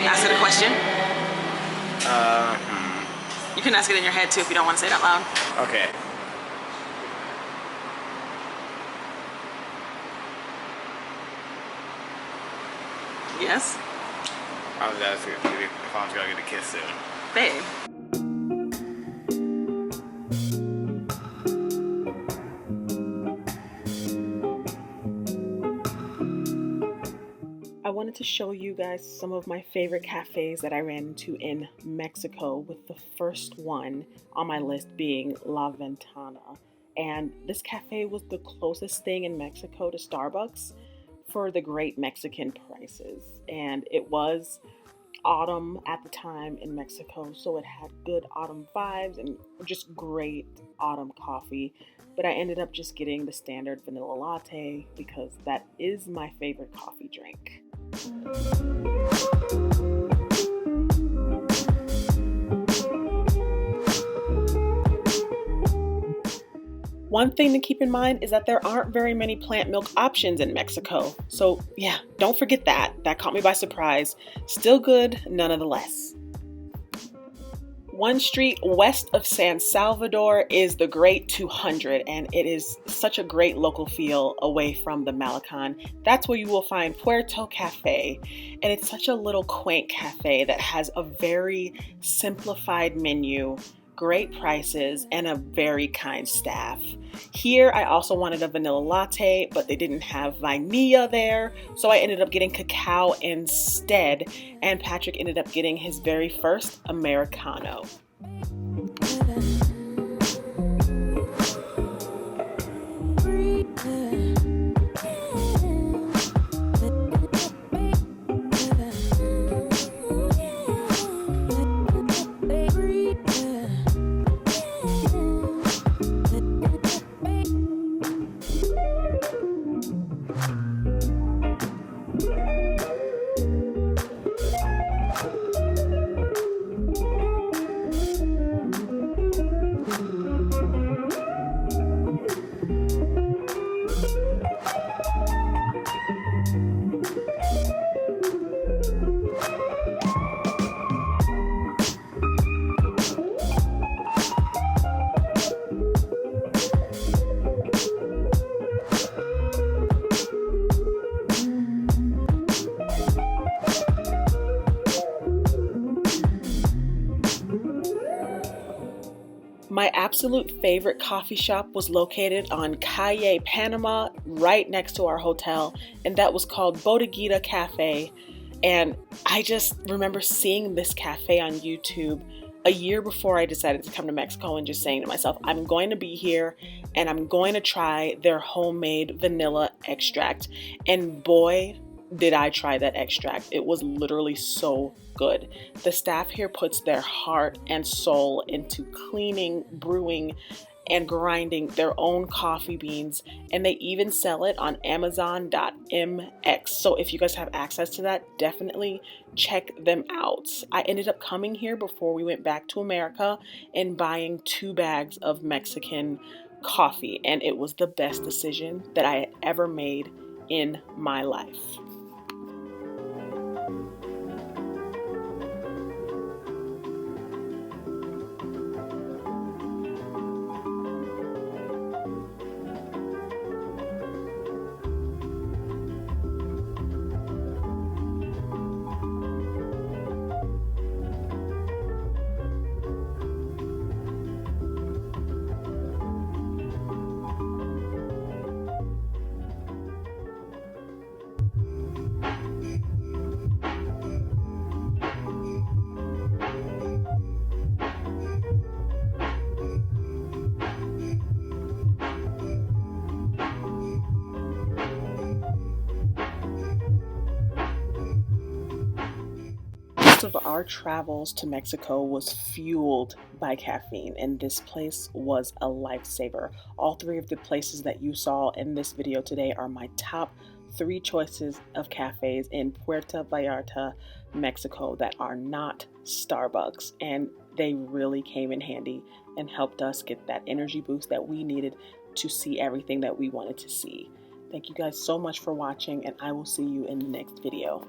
ask it a question? You can ask it in your head too if you don't want to say it out loud. Okay. Yes? I was asking if I was gonna get a kiss soon. Babe. I wanted to show you guys some of my favorite cafes that I ran into in Mexico, with the first one on my list being La Ventana. And this cafe was the closest thing in Mexico to Starbucks for the great Mexican prices. And it was autumn at the time in Mexico, so it had good autumn vibes and just great autumn coffee. But I ended up just getting the standard vanilla latte because that is my favorite coffee drink. One thing to keep in mind is that there aren't very many plant milk options in Mexico. So yeah, don't forget that. That caught me by surprise. Still good, nonetheless. One street west of San Salvador is the Great 200, and it is such a great local feel away from the Malecon. That's where you will find Puerto Cafe, and it's such a little quaint cafe that has a very simplified menu, great prices, and a very kind staff. Here, I also wanted a vanilla latte, but they didn't have vanilla there, so I ended up getting cacao instead, and Patrick ended up getting his very first Americano. My absolute favorite coffee shop was located on Calle Panama, right next to our hotel, and that was called Voto Gita Cafe. And I just remember seeing this cafe on YouTube a year before I decided to come to Mexico and just saying to myself, I'm going to be here and I'm going to try their homemade vanilla extract. And boy, did I try that extract. It was literally so good. The staff here puts their heart and soul into cleaning, brewing, and grinding their own coffee beans, and they even sell it on Amazon.mx. So if you guys have access to that, definitely check them out. I ended up coming here before we went back to America and buying 2 bags of Mexican coffee, and it was the best decision that I had ever made in my life. Of our travels to Mexico was fueled by caffeine, and this place was a lifesaver. All 3 of the places that you saw in this video today are my top 3 choices of cafes in Puerto Vallarta, Mexico that are not Starbucks, and they really came in handy and helped us get that energy boost that we needed to see everything that we wanted to see. Thank you guys so much for watching, and I will see you in the next video.